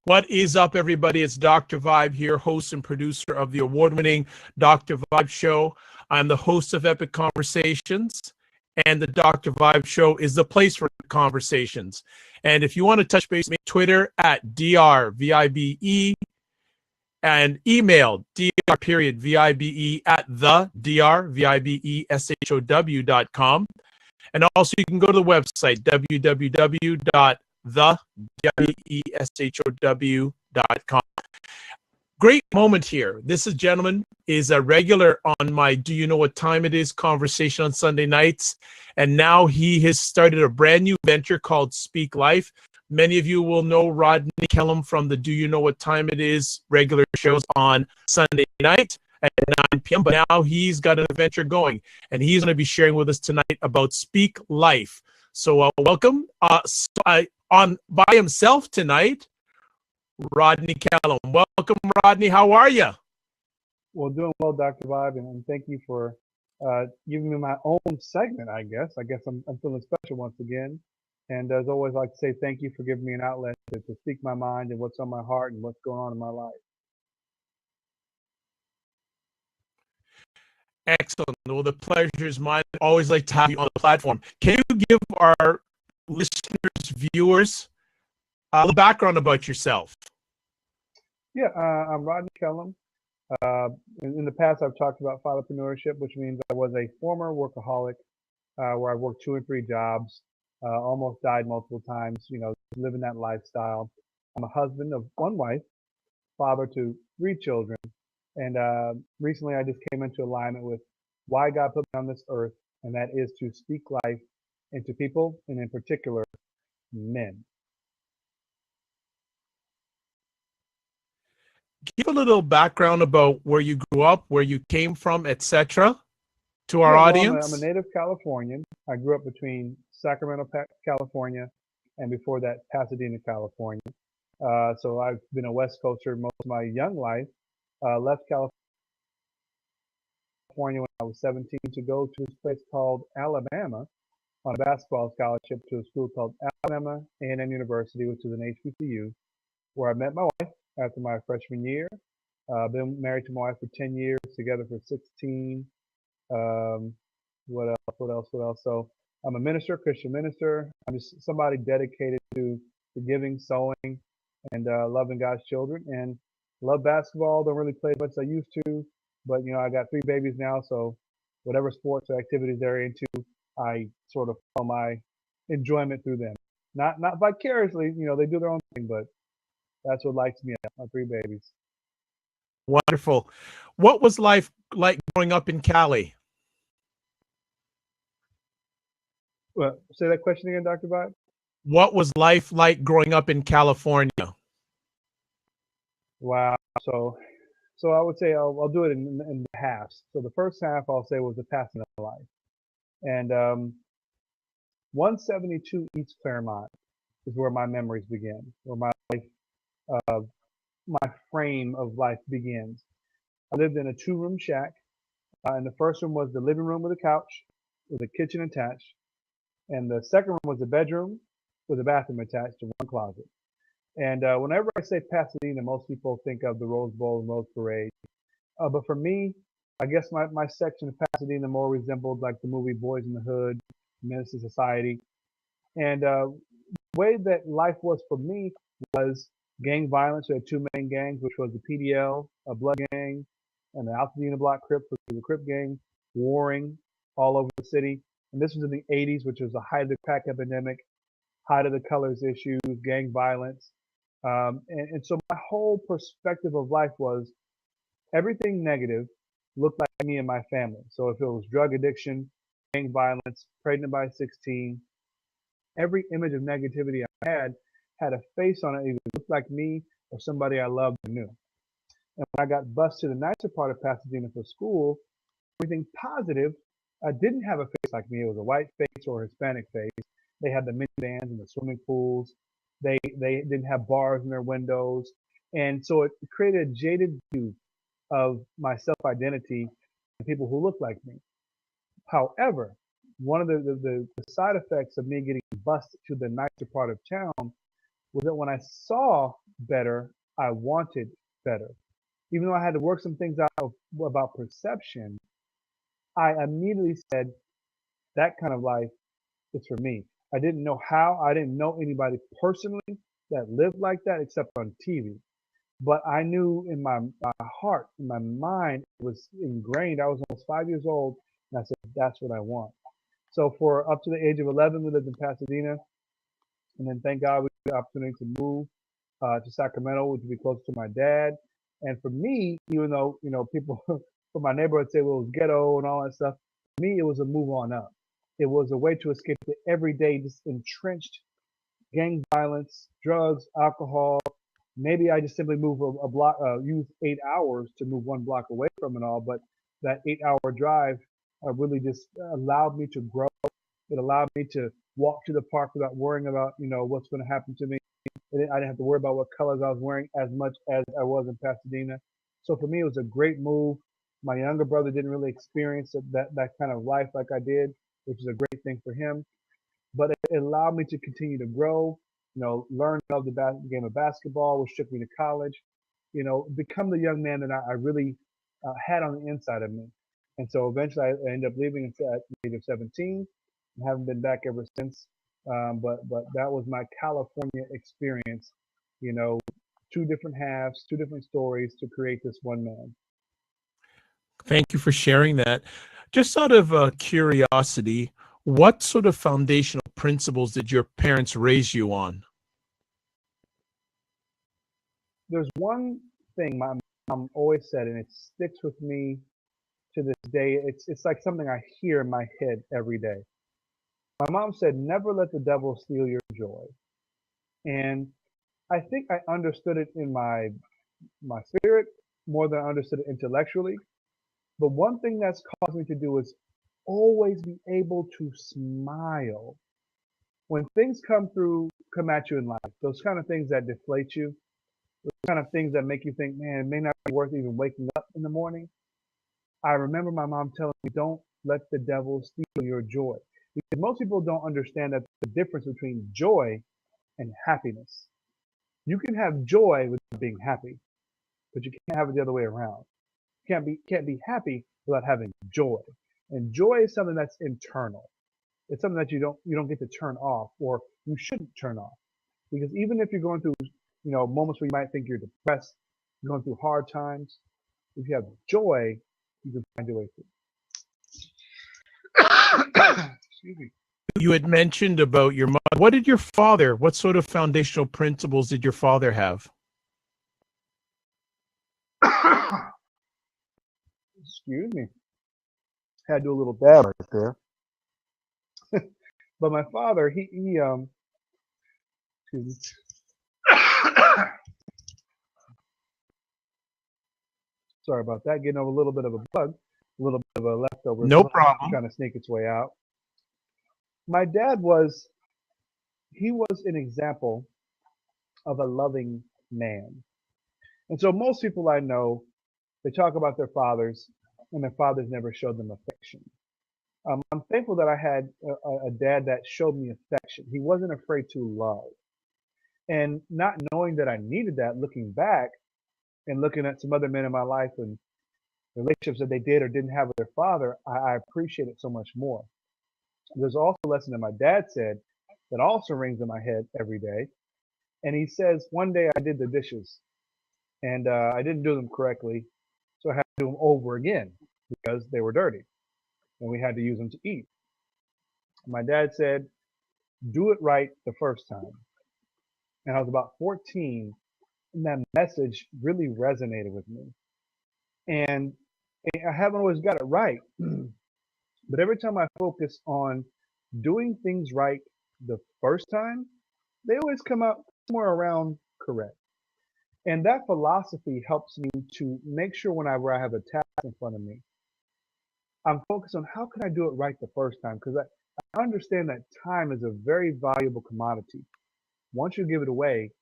What is up, everybody? It's Dr. Vibe here, host and producer of the award-winning Dr. Vibe Show. I'm the host of Epic Conversations, and the Dr. Vibe Show is the place for conversations. And if you want to touch base with me, Twitter at DRVIBE and email dr.vibe at the drvibeshow.com. And also you can go to the website www.thedreshow.com. Great moment here. This is, gentlemen, is a regular on my Do You Know What Time It Is conversation on Sunday nights. And now he has started a brand new venture called Speak Life. Many of you will know Rodney Kellum from the Do You Know What Time It Is regular shows on Sunday night at 9 p.m. But now he's got an adventure going, and he's going to be sharing with us tonight about Speak Life. So welcome. On by himself tonight, Rodney Kellum. Welcome, Rodney. How are you? Well, doing well, Dr. Vibe, and thank you for giving me my own segment, I guess. I'm feeling special once again. And as always, I like to say thank you for giving me an outlet to speak my mind and what's on my heart and what's going on in my life. Excellent. Well, the pleasure is mine. I always like to have you on the platform. Can you give our listeners, viewers, a little background about yourself? Yeah, I'm Rodney Kellum. In the past, I've talked about fatherpreneurship, which means I was a former workaholic where I worked 2 and 3 jobs, almost died multiple times, living that lifestyle. I'm a husband of 1 wife, father to 3 children. And recently I just came into alignment with why God put me on this earth, and that is to speak life into people, and in particular, men. Give a little background about where you grew up, where you came from, etc., to our audience. I'm a native Californian. I grew up between Sacramento, California, and before that, Pasadena, California. So I've been a West Coaster most of my young life. Left California when I was 17 to go to this place called Alabama on a basketball scholarship to a school called Alabama A&M University, which is an HBCU, where I met my wife after my freshman year. Been married to my wife for 10 years, together for 16. What else? So I'm a minister, Christian minister. I'm just somebody dedicated to giving, sowing, and loving God's children. And love basketball. Don't really play as much as I used to, but I got 3 babies now, so whatever sports or activities they're into, I sort of feel my enjoyment through them. Not vicariously, they do their own thing, but that's what lights me up. My 3 babies. Wonderful. What was life like growing up in Cali? Well, say that question again, Dr. Vibe. What was life like growing up in California? Wow. So I would say I'll do it in halves. So the first half I'll say was the passing of life. And 172 East Claremont is where my memories begin, where my life, my frame of life begins. I lived in a 2-room shack, and the first room was the living room with a couch, with a kitchen attached, and the second room was a bedroom with a bathroom attached to 1 closet. And whenever I say Pasadena, most people think of the Rose Bowl and Rose Parade. But for me, I guess my section of Pasadena more resembled like the movie Boys in the Hood, Menace to Society. And the way that life was for me was gang violence. We had 2 main gangs, which was the PDL, a blood gang, and the Altadena Block Crips, which was a Crip gang, warring all over the city. And this was in the 80s, which was the height of the crack epidemic, height of the colors issues, gang violence. And so my whole perspective of life was everything negative looked like me and my family. So if it was drug addiction, gang violence, pregnant by 16, every image of negativity I had a face on it, either looked like me or somebody I loved or knew. And when I got bused to the nicer part of Pasadena for school, everything positive didn't have a face like me. It was a white face or a Hispanic face. They had the minivans and the swimming pools. They didn't have bars in their windows. And so it created a jaded view of my self-identity and people who look like me. However, one of the side effects of me getting bused to the nicer part of town was that when I saw better. I wanted better. Even though I had to work some things out about perception, I immediately said that kind of life is for me. I didn't know how. I didn't know anybody personally that lived like that except on TV. But I knew in my heart, in my mind, it was ingrained. I was almost 5 years old, and I said, that's what I want. So for up to the age of 11, we lived in Pasadena. And then thank God we had the opportunity to move to Sacramento, which would be close to my dad. And for me, even though, people from my neighborhood say, well, it was ghetto and all that stuff, for me, it was a move on up. It was a way to escape the everyday, just entrenched gang violence, drugs, alcohol. Maybe I just simply move a block, use 8 hours to move one block away from it all. But that 8 hour drive really just allowed me to grow. It allowed me to walk to the park without worrying about, what's going to happen to me. I didn't have to worry about what colors I was wearing as much as I was in Pasadena. So for me, it was a great move. My younger brother didn't really experience that kind of life like I did, which is a great thing for him. But it allowed me to continue to grow, learn of the game of basketball, which took me to college, become the young man that I really had on the inside of me. And so eventually I ended up leaving at the age of 17 and haven't been back ever since. But that was my California experience, you know, two different halves, two different stories to create this one man. Thank you for sharing that. Just out of curiosity, what sort of foundational principles did your parents raise you on? There's one thing my mom always said, and it sticks with me to this day. It's like something I hear in my head every day. My mom said, "Never let the devil steal your joy." And I think I understood it in my spirit more than I understood it intellectually. But one thing that's caused me to do is always be able to smile when things come at you in life. Those kind of things that deflate you, those kind of things that make you think, man, it may not be worth even waking up in the morning. I remember my mom telling me, don't let the devil steal your joy. Because most people don't understand that the difference between joy and happiness. You can have joy without being happy, but you can't have it the other way around. You can't be happy without having joy. And joy is something that's internal. It's something that you don't get to turn off, or you shouldn't turn off. Because even if you're going through, moments where you might think you're depressed, you're going through hard times, if you have joy, you can find your way through. Excuse me. You had mentioned about your mother. What sort of foundational principles did your father have? Excuse me. Had to do a little dab right there. But my father, excuse me. Sorry about that. Getting over a little bit of a bug, a little bit of a leftover. No problem. Trying to sneak its way out. My dad he was an example of a loving man. And so most people I know, they talk about their fathers, and their fathers never showed them affection. I'm thankful that I had a dad that showed me affection. He wasn't afraid to love. And not knowing that I needed that, looking back and looking at some other men in my life and relationships that they did or didn't have with their father, I appreciate it so much more. There's also a lesson that my dad said that also rings in my head every day. And he says, one day I did the dishes and I didn't do them correctly. So I had to do them over again because they were dirty and we had to use them to eat. My dad said, do it right the first time. And I was about 14, and that message really resonated with me. And I haven't always got it right, but every time I focus on doing things right the first time, they always come out somewhere around correct. And that philosophy helps me to make sure whenever I have a task in front of me, I'm focused on how can I do it right the first time? Because I understand that time is a very valuable commodity. Once you give it away,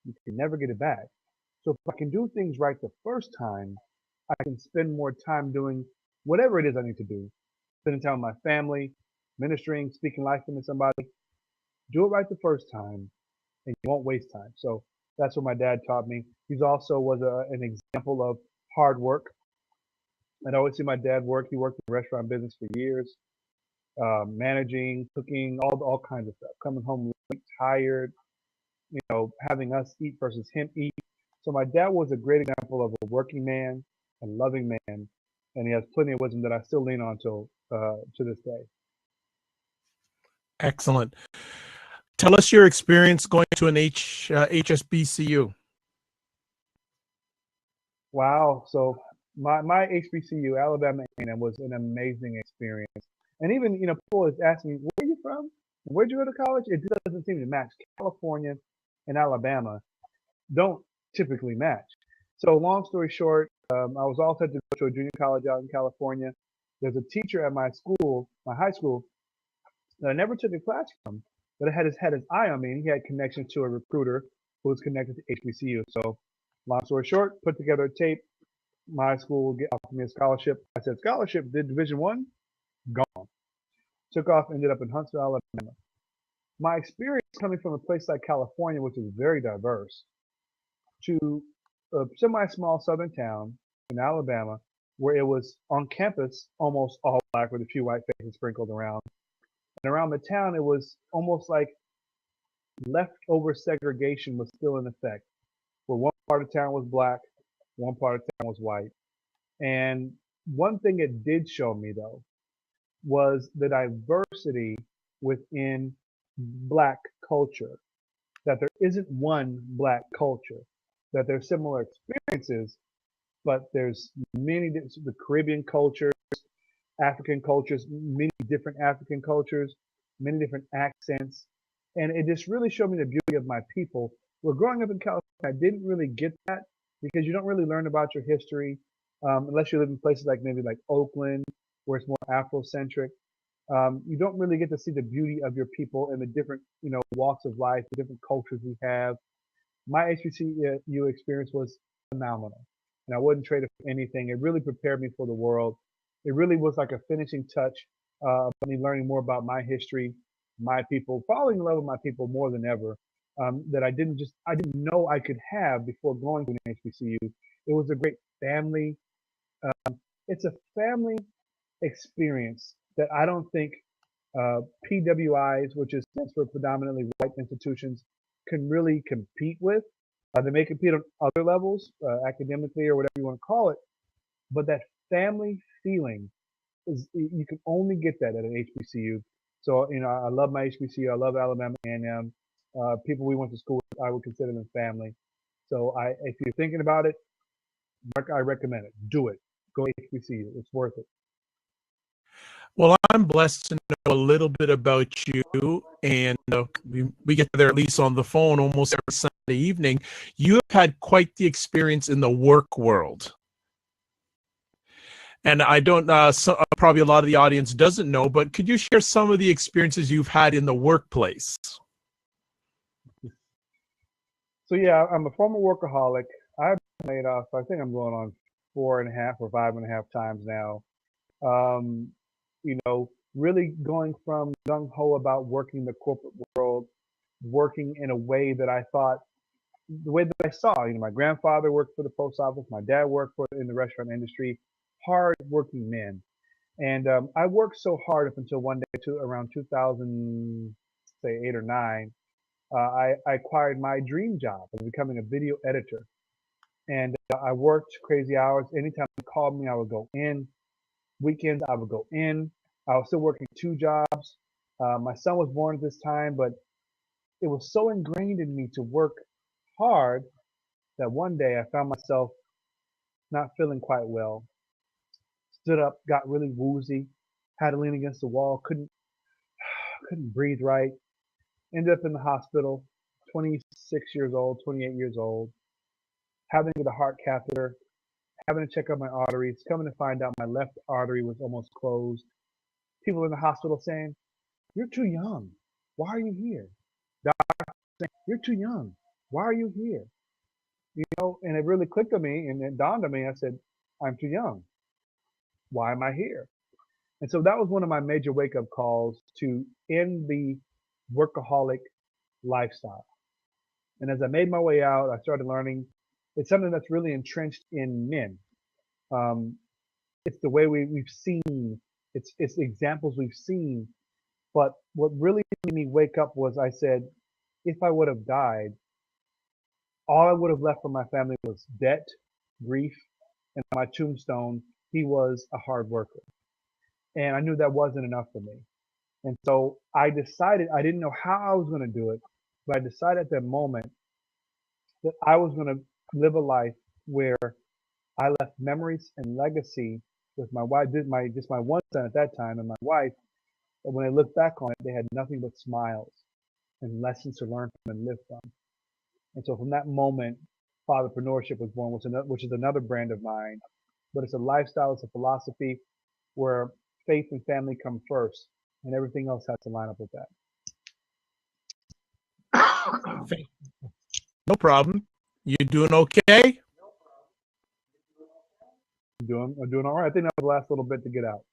you can never get it back. So if I can do things right the first time, I can spend more time doing whatever it is I need to do. Spending time with my family, ministering, speaking life into somebody. Do it right the first time, and you won't waste time. So That's what my dad taught me. He's also was an example of hard work. I'd always see my dad work. He worked in the restaurant business for years, managing, cooking, all kinds of stuff. Coming home late, tired, having us eat versus him eat. So my dad was a great example of a working man, a loving man, and he has plenty of wisdom that I still lean on till to this day. Excellent. Tell us your experience going to an HSBCU. Wow. So my HBCU, Alabama A&M, was an amazing experience. And even, people is asking me, where are you from? Where'd you go to college? It doesn't seem to match. California and Alabama don't typically match. So long story short, I was all set to go to a junior college out in California. There's a teacher at my school, my high school, that I never took a class from, but had his eye on me, and he had connection to a recruiter who was connected to HBCU. So long story short, put together a tape. My school offered me a scholarship. I said, scholarship, did Division One, gone. Took off, ended up in Huntsville, Alabama. My experience coming from a place like California, which is very diverse, to a semi-small southern town in Alabama, where it was on campus almost all black with a few white faces sprinkled around. And around the town, it was almost like leftover segregation was still in effect, where one part of town was black, one part of town was white. And one thing it did show me, though, was the diversity within black culture, that there isn't one black culture, that there's similar experiences, but there's the Caribbean cultures, African cultures, many different African cultures, many different accents. And it just really showed me the beauty of my people. Well, growing up in California, I didn't really get that because you don't really learn about your history unless you live in places like maybe like Oakland, where it's more Afrocentric. You don't really get to see the beauty of your people and the different, walks of life, the different cultures we have. My HBCU experience was phenomenal, and I wouldn't trade it for anything. It really prepared me for the world. It really was like a finishing touch of me learning more about my history, my people, falling in love with my people more than ever. That I didn't know I could have before going to an HBCU. It was a great family. It's a family experience that I don't think PWIs, which is stands for predominantly white institutions, can really compete with. They may compete on other levels, academically or whatever you want to call it, but that family feeling is you can only get that at an HBCU. So I love my HBCU. I love Alabama A&M. People we went to school with, I would consider them family. So if you're thinking about it, I recommend it. Do it. Go HBCU. It's worth it. Well, I'm blessed to know a little bit about you, and we get there at least on the phone almost every Sunday evening. You have had quite the experience in the work world. And I don't, probably a lot of the audience doesn't know, but could you share some of the experiences you've had in the workplace? So yeah, I'm a former workaholic. I've been laid off. I think I'm going on 4.5 or 5.5 times now. Um, really going from gung ho about working the corporate world, working in a way that I thought, the way that I saw. My grandfather worked for the post office. My dad worked in the restaurant industry. Hard working men. And I worked so hard up until one day, around 2000, say 8 or 9, I acquired my dream job of becoming a video editor. And I worked crazy hours. Anytime they called me, I would go in. Weekends, I would go in. I was still working 2 jobs. My son was born at this time, but it was so ingrained in me to work hard that one day I found myself not feeling quite well. Stood up, got really woozy, had to lean against the wall, couldn't breathe right. Ended up in the hospital, 26 years old, 28 years old, having to get a heart catheter, having to check out my arteries, coming to find out my left artery was almost closed. People in the hospital saying, "You're too young. Why are you here?" Doctor saying, "You're too young. Why are you here?" And it really clicked on me and it dawned on me. I said, "I'm too young. Why am I here?" And so that was one of my major wake up calls to end the workaholic lifestyle. And as I made my way out, I started learning it's something that's really entrenched in men. Um, it's the way we've seen, it's the examples we've seen. But what really made me wake up was I said, if I would have died, all I would have left for my family was debt, grief, and on my tombstone, he was a hard worker. And I knew that wasn't enough for me. And so I decided, I didn't know how I was going to do it, but I decided at that moment that I was going to live a life where I left memories and legacy with my wife, just my one son at that time, and my wife. And when I look back on it, they had nothing but smiles and lessons to learn from and live from. And so from that moment, Fatherpreneurship was born, which is another brand of mine. But it's a lifestyle, it's a philosophy where faith and family come first, and everything else has to line up with that. No problem. You doing okay? I'm doing all right. I think that was the last little bit to get out.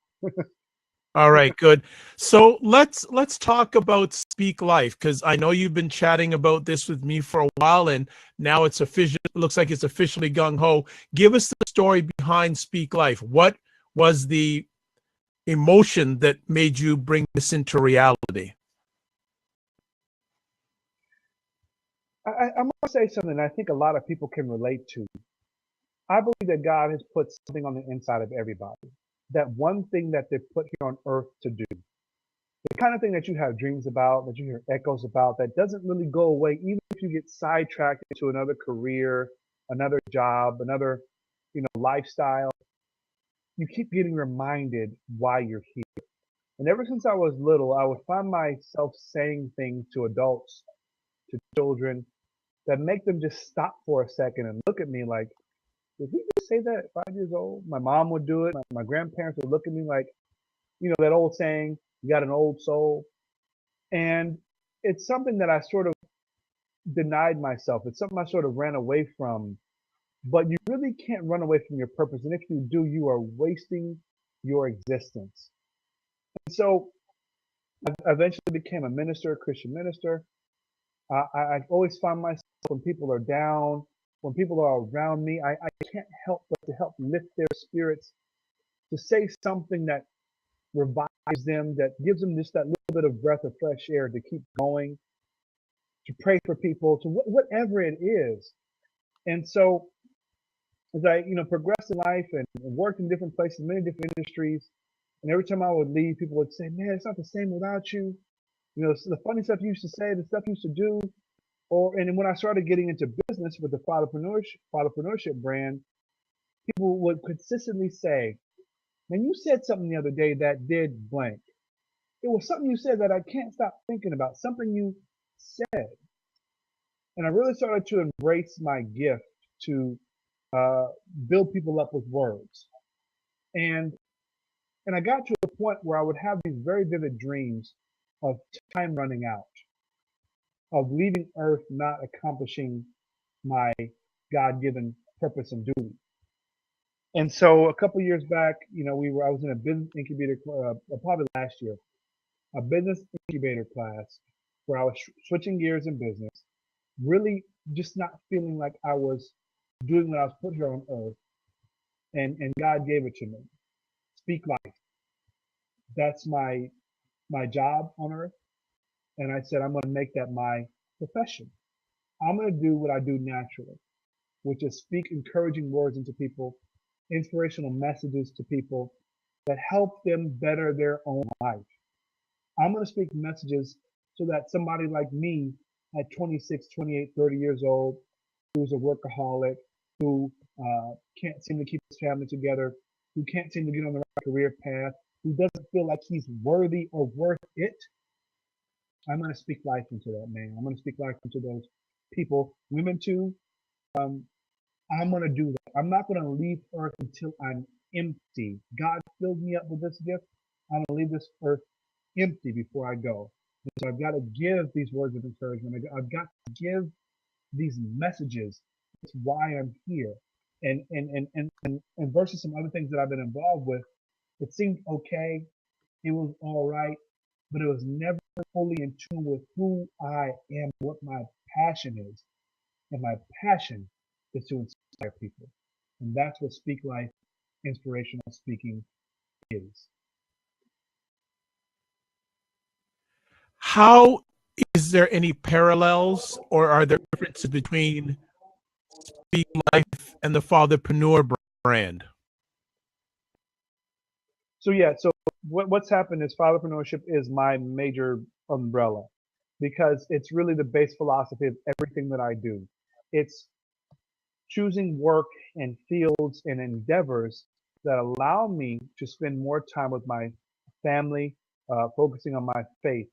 All right, good. So let's talk about Speak Life, because I know you've been chatting about this with me for a while, and now it's official. Looks like it's officially gung ho. Give us the story behind Speak Life. What was the emotion that made you bring this into reality? I'm going to say something I think a lot of people can relate to. I believe that God has put something on the inside of everybody. That one thing that they're put here on earth to do. The kind of thing that you have dreams about, that you hear echoes about, that doesn't really go away, even if you get sidetracked into another career, another job, another, lifestyle. You keep getting reminded why you're here. And ever since I was little, I would find myself saying things to adults, to children, that make them just stop for a second and look at me like, did he just say that at 5 years old? My mom would do it. My grandparents would look at me like, that old saying, you got an old soul. And it's something that I sort of denied myself. It's something I sort of ran away from. But you really can't run away from your purpose. And if you do, you are wasting your existence. And so I eventually became a minister, a Christian minister. I always find myself when people are down, when people are around me, I can't help but to help lift their spirits, to say something that revives them, that gives them just that little bit of breath of fresh air to keep going, to pray for people, to whatever it is. And so as I, progressed in life and worked in different places, many different industries, and every time I would leave, people would say, man, it's not the same without you. The funny stuff you used to say, the stuff you used to do. And then when I started getting into business with the fatherpreneurship brand, people would consistently say, man, you said something the other day that did blank. It was something you said that I can't stop thinking about, something you said. And I really started to embrace my gift to build people up with words. And I got to a point where I would have these very vivid dreams of time running out, of leaving Earth not accomplishing my God-given purpose and duty. And so a couple years back, I was in a business incubator, probably last year, a business incubator class where I was switching gears in business, really just not feeling like I was doing what I was put here on earth. And God gave it to me. Speak life. That's my job on earth. And I said, I'm going to make that my profession. I'm going to do what I do naturally, which is speak encouraging words into people, inspirational messages to people that help them better their own life. I'm going to speak messages so that somebody like me at 26, 28, 30 years old, who's a workaholic, who can't seem to keep his family together, who can't seem to get on the right career path, who doesn't feel like he's worthy or worth it, I'm going to speak life into that man. I'm going to speak life into those people, women too. Um, I'm going to do that. I'm not going to leave earth until I'm empty. God filled me up with this gift. I'm going to leave this earth empty before I go. And so I've got to give these words of encouragement. I've got to give these messages. It's why I'm here. And versus some other things that I've been involved with, it seemed okay. It was all right, but it was never fully in tune with who I am, what my passion is. and my passion is to inspire people. And that's what Speak Life Inspirational Speaking is. How is there any parallels or are there differences between Speak Life and the Fatherpreneur brand? So yeah, so what's happened is fatherpreneurship is my major umbrella because it's really the base philosophy of everything that I do. It's choosing work and fields and endeavors that allow me to spend more time with my family, focusing on my faith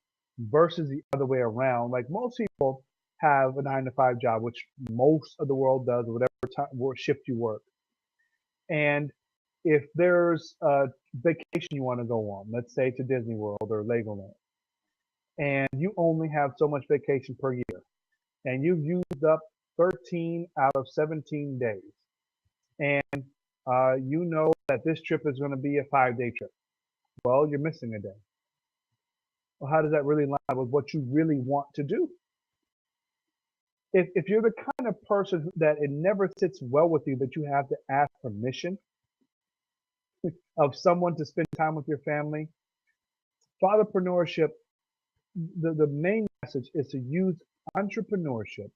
versus the other way around. Like most people have a 9 to 5 job, which most of the world does, or whatever time, shift you work. And if there's a vacation you want to go on, let's say to Disney World or Legoland, and you only have so much vacation per year, and you've used up 13 out of 17 days, and you know that this trip is going to be a 5-day trip, well, you're missing a day. Well, how does that really line up with what you really want to do? If you're the kind of person that it never sits well with you that you have to ask permission of someone to spend time with your family, fatherpreneurship, the main message is to use entrepreneurship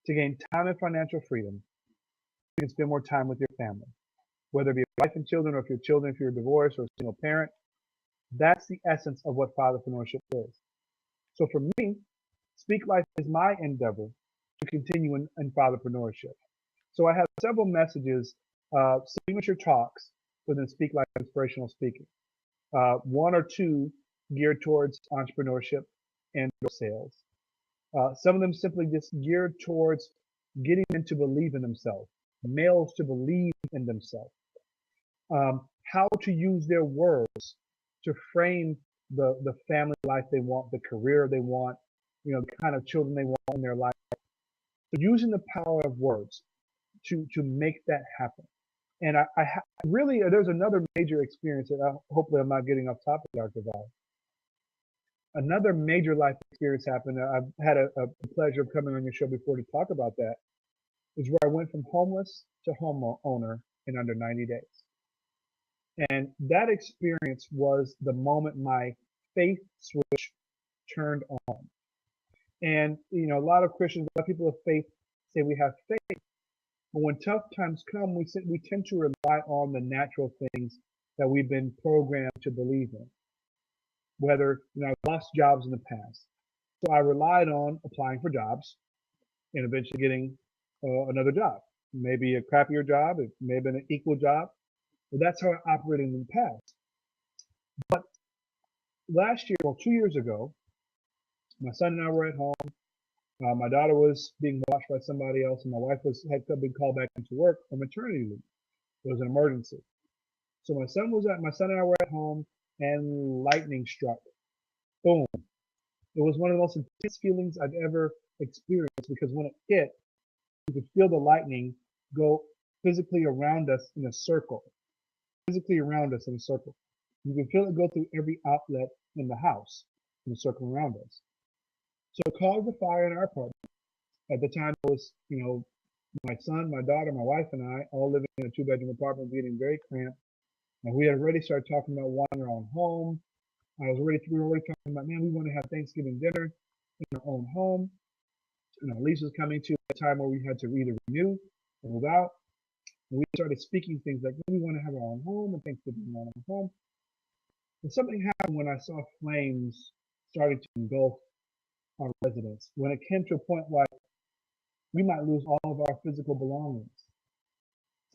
to gain time and financial freedom. You can spend more time with your family, whether it be wife and children, or if you're divorced or a single parent. That's the essence of what fatherpreneurship is. So for me, Speak Life is my endeavor to continue in fatherpreneurship. So I have several messages, signature talks within Speak Life Inspirational Speaking. One or two geared towards entrepreneurship and sales. Some of them simply just geared towards getting men to believe in themselves, males to believe in themselves, how to use their words to frame the family life they want, the career they want, the kind of children they want in their life. So using the power of words to make that happen. And I really, there's another major experience that hopefully I'm not getting off topic, Dr. Val. Another major life experience happened. I've had a pleasure of coming on your show before to talk about that. Is where I went from homeless to homeowner in under 90 days. And that experience was the moment my faith switch turned on. And, a lot of Christians, a lot of people of faith say we have faith. But when tough times come, we tend to rely on the natural things that we've been programmed to believe in. Whether, I've lost jobs in the past. So I relied on applying for jobs and eventually getting another job. Maybe a crappier job, it may have been an equal job. But that's how I operated in the past. But last year, 2 years ago, my son and I were at home. My daughter was being watched by somebody else, and my wife had been called back into work on maternity leave. It was an emergency. So my son and I were at home, and lightning struck. Boom. It was one of the most intense feelings I've ever experienced because when it hit, you could feel the lightning go physically around us in a circle. You could feel it go through every outlet in the house in a circle around us. So it caused a fire in our apartment. At the time, it was, my son, my daughter, my wife, and I all living in a 2-bedroom apartment, getting very cramped. And we had already started talking about wanting our own home. We were already talking about, man, we want to have Thanksgiving dinner in our own home. Lease was coming to a time where we had to either renew or move out. And we started speaking things like, we want to have our own home and Thanksgiving in our own home. And something happened when I saw flames starting to engulf our residence. When it came to a point where we might lose all of our physical belongings,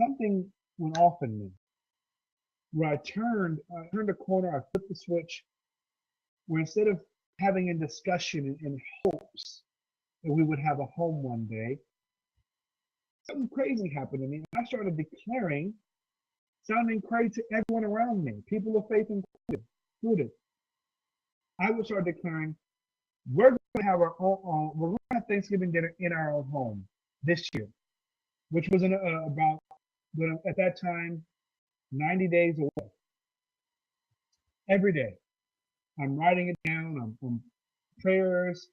something went off in me. Where I turned a corner, I flipped the switch, where instead of having a discussion in hopes that we would have a home one day, something crazy happened to me. I started declaring, sounding crazy to everyone around me, people of faith included. I would start declaring, we're going to have our own, we're going to have Thanksgiving dinner in our own home this year, which was about, at that time, 90 days away. Every day, I'm writing it down. I'm prayers.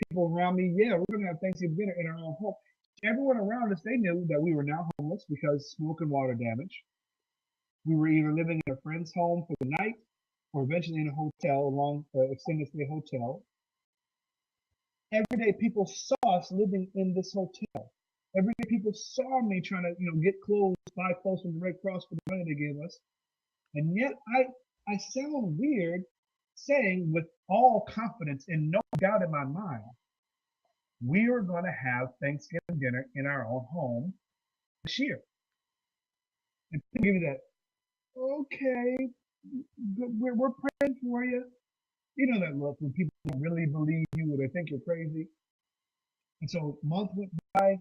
People around me, yeah, we're going to have Thanksgiving dinner in our own home. Everyone around us, they knew that we were now homeless because smoke and water damage. We were either living in a friend's home for the night or eventually in a hotel, extended stay hotel. Every day people saw us living in this hotel. Every day people saw me trying to, get clothes, buy clothes from the Red Cross for the money they gave us. And yet I sound weird saying with all confidence and no doubt in my mind, we are going to have Thanksgiving dinner in our own home this year. And people give me that, okay, we're praying for you. You know that look when people don't really believe you or they think you're crazy. And so a month went by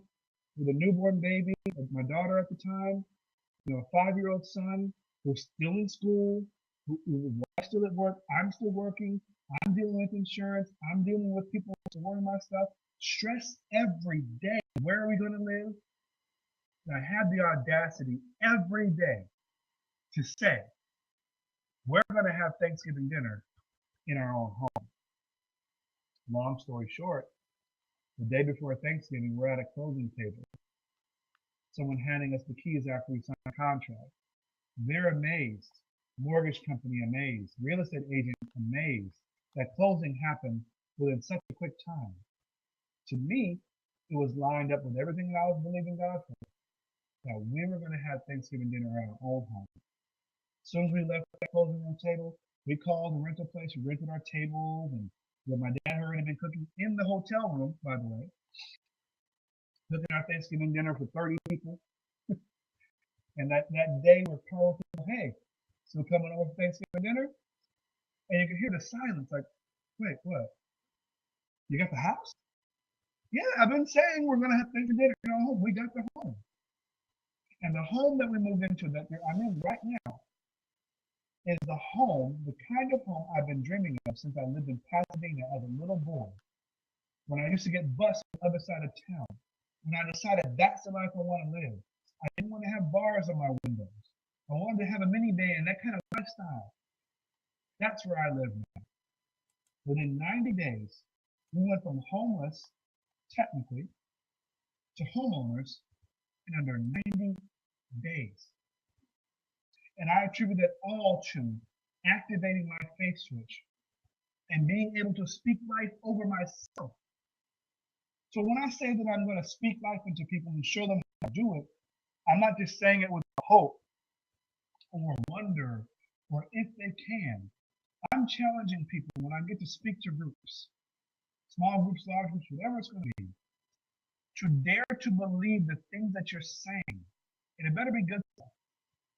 with a newborn baby, my daughter at the time, a 5-year-old son who's still in school, whose wife's still at work, I'm still working, I'm dealing with insurance, I'm dealing with people storing my stuff, stress every day. Where are we going to live? And I had the audacity every day to say, we're going to have Thanksgiving dinner in our own home. Long story short, the day before Thanksgiving, we're at a closing table. Someone handing us the keys after we signed a contract. They're amazed. Mortgage company amazed. Real estate agent amazed that closing happened within such a quick time. To me, it was lined up with everything that I was believing God for, that we were going to have Thanksgiving dinner at our own home. As soon as we left that closing room table, we called the rental place. We rented our tables, and my dad had already been cooking in the hotel room, by the way, cooking our Thanksgiving dinner for 30 people. And that day we're calling people, hey, so coming over for Thanksgiving dinner? And you can hear the silence, like, wait, what? You got the house? Yeah, I've been saying we're going to have Thanksgiving dinner in our home. We got the home. And the home that we moved into that I'm in right now is the home, the kind of home I've been dreaming of since I lived in Pasadena as a little boy. When I used to get bused on the other side of town. When I decided that's the life I want to live. I didn't want to have bars on my windows. I wanted to have a minivan and that kind of lifestyle. That's where I live now. Within 90 days, we went from homeless, technically, to homeowners in under 90 days. And I attribute that all to activating my faith switch and being able to speak life over myself. So when I say that I'm going to speak life into people and show them how to do it, I'm not just saying it with hope or wonder or if they can. I'm challenging people when I get to speak to groups, small groups, large groups, whatever it's going to be, to dare to believe the things that you're saying. And it better be good stuff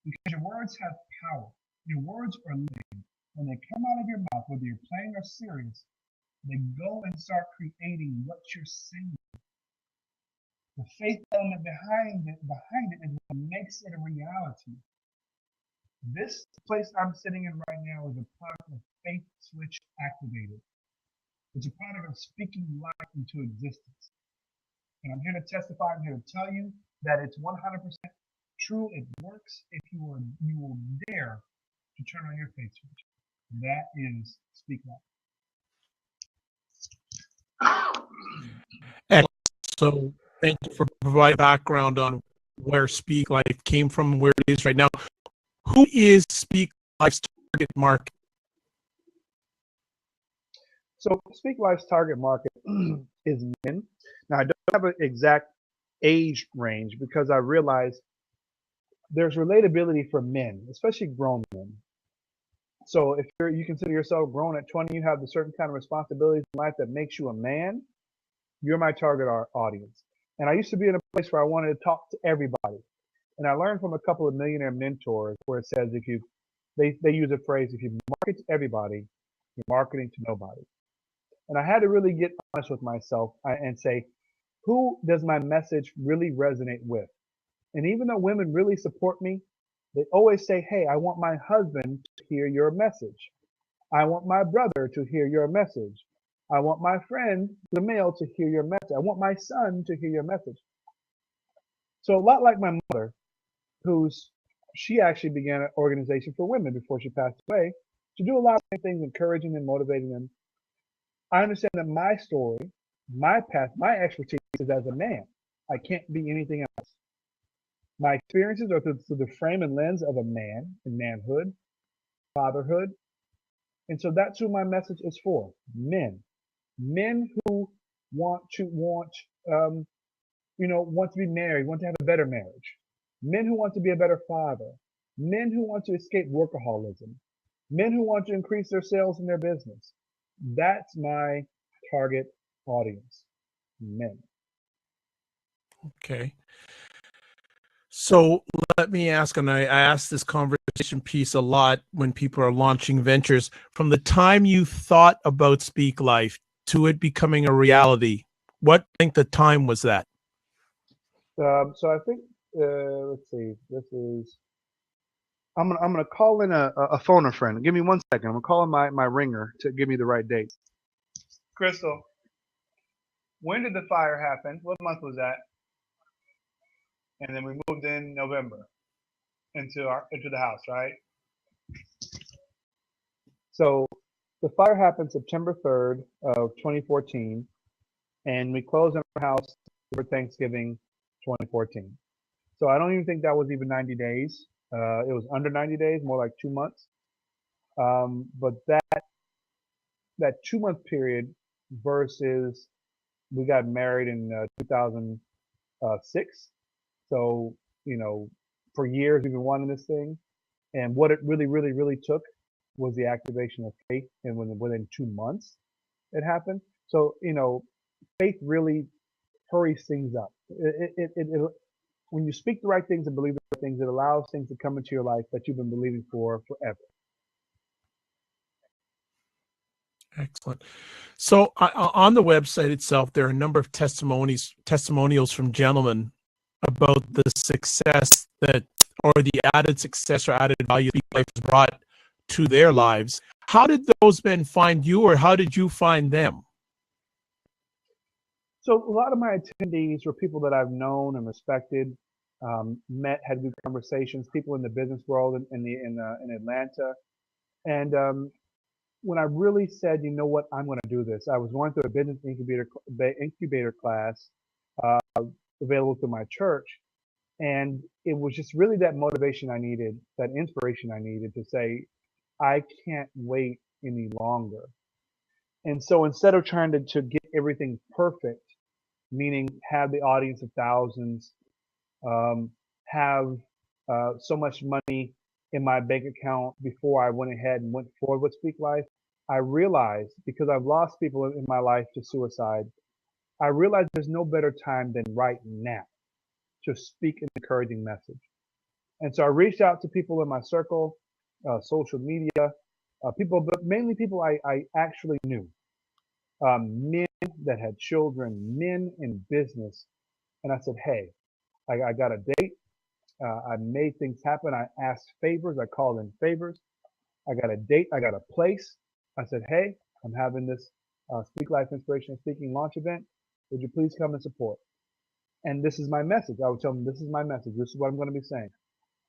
because your words have power. Your words are living. When they come out of your mouth, whether you're playing or serious, they go and start creating what you're saying. The faith element behind it is what makes it a reality. This place I'm sitting in right now is a product of faith switch activated. It's a product of speaking life into existence. And I'm here to testify, I'm here to tell you that it's 100% true. It works if you will dare to turn on your faith switch. That is speak life. Excellent. So thank you for providing background on where Speak Life came from, where it is right now. Who is Speak Life's target market? So Speak Life's target market is men. Now, I don't have an exact age range because I realize there's relatability for men, especially grown men. So if you consider yourself grown at 20, you have the certain kind of responsibilities in life that makes you a man, you're my target audience. And I used to be in a place where I wanted to talk to everybody. And I learned from a couple of millionaire mentors where it says they use a phrase, if you market to everybody, you're marketing to nobody. And I had to really get honest with myself and say, who does my message really resonate with? And even though women really support me, they always say, hey, I want my husband to hear your message. I want my brother to hear your message. I want my friend, the male, to hear your message. I want my son to hear your message. So a lot like my mother, she actually began an organization for women before she passed away to do a lot of things, encouraging and motivating them. I understand that my story My path, my expertise is as a man. I can't be anything else. My experiences are through the frame and lens of a man and manhood, fatherhood. And so that's who my message is for. Men. Men who um, want to be married, want to have a better marriage. Men who want to be a better father. Men who want to escape workaholism. Men who want to increase their sales in their business. That's my target audience. Men. Okay. So let me ask, and I ask this conversation piece a lot when people are launching ventures. From the time you thought about Speak Life to it becoming a reality, what do you think the time was that? So I think let's see. This is I'm gonna call in a phone a friend. Give me 1 second. I'm gonna call in my ringer to give me the right date. Crystal, when did the fire happen? What month was that? And then we moved in November into the house, right? So the fire happened September 3rd of 2014, and we closed on our house for Thanksgiving 2014. So I don't even think that was even 90 days. It was under 90 days, more like 2 months. But that 2 month period versus we got married in 2006. So, for years we've been wanting this thing. And what it really, really, really took was the activation of faith. And within 2 months it happened. So, faith really hurries things up. When you speak the right things and believe the right things, it allows things to come into your life that you've been believing for forever. Excellent. So on the website itself, there are a number of testimonials from gentlemen about the success or the added success or added value Speak Life has brought to their lives. How did those men find you, or how did you find them? So a lot of my attendees were people that I've known and respected, had good conversations, people in the business world in Atlanta. And when I really said, you know what, I'm going to do this, I was going through a business incubator class uh, available through my church. And it was just really that motivation I needed, that inspiration I needed to say, I can't wait any longer. And so instead of trying to get everything perfect, meaning have the audience of thousands, um, have so much money in my bank account before I went ahead and went forward with Speak Life, I realized, because I've lost people in my life to suicide, I realized there's no better time than right now to speak an encouraging message. And so I reached out to people in my circle, social media, people, but mainly people I actually knew, men that had children, men in business. And I said, hey, I got a date. I made things happen. I asked favors. I called in favors. I got a date. I got a place. I said, hey, I'm having this Speak Life Inspirational Speaking launch event. Would you please come and support? And this is my message. I would tell them, this is my message. This is what I'm going to be saying.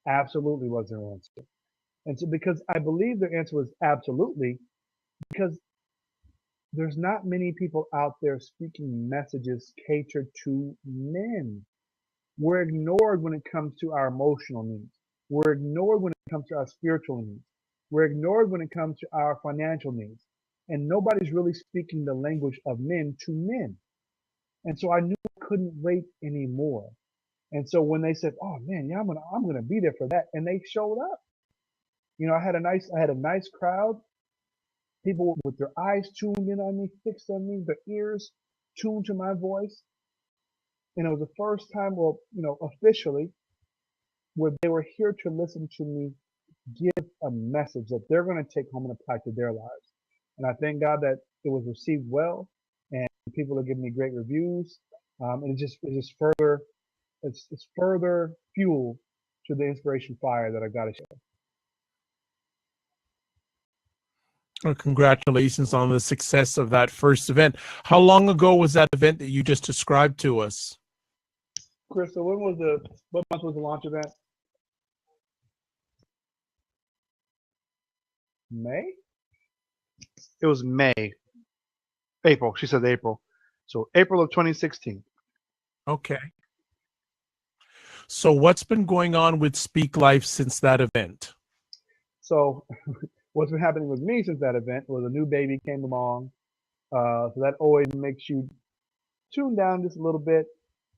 Absolutely was their answer. And so because I believe their answer was absolutely, because there's not many people out there speaking messages catered to men. We're ignored when it comes to our emotional needs. We're ignored when it comes to our spiritual needs. We're ignored when it comes to our financial needs. And nobody's really speaking the language of men to men. And so I knew I couldn't wait anymore. And so when they said, "Oh man, yeah, I'm gonna be there for that," and they showed up, I had a nice crowd. People with their eyes tuned in on me, fixed on me, their ears tuned to my voice. And it was the first time, well, officially, where they were here to listen to me give a message that they're going to take home and apply to their lives. And I thank God that it was received well, and people are giving me great reviews. And it's further fuel to the inspiration fire that I got to share. Well, congratulations on the success of that first event. How long ago was that event that you just described to us? Crystal, what month was the launch event? May? It was May. April. She said April. So April of 2016. Okay. So what's been going on with Speak Life since that event? So what's been happening with me since that event was a new baby came along. So that always makes you tune down just a little bit,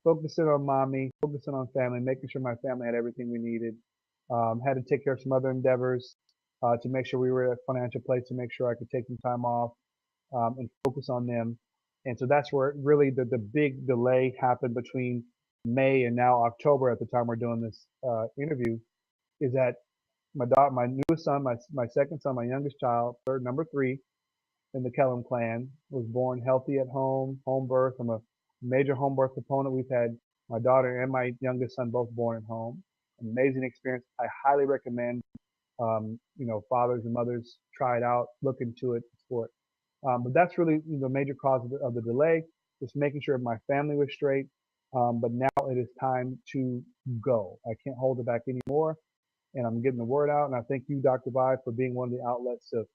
focusing on mommy, focusing on family, making sure my family had everything we needed. Had to take care of some other endeavors to make sure we were at a financial place to make sure I could take some time off and focus on them. And so that's where really the big delay happened between May and now October at the time we're doing this interview is that my newest son, my second son, my youngest child, number three in the Kellum clan, was born healthy at home birth. I'm a major home birth proponent. We've had my daughter and my youngest son both born at home. Amazing experience. I highly recommend, fathers and mothers try it out, look into it, for it. But that's really the major cause of the delay, just making sure my family was straight. But now it is time to go. I can't hold it back anymore. And I'm getting the word out. And I thank you, Dr. Vi, for being one of the outlets to,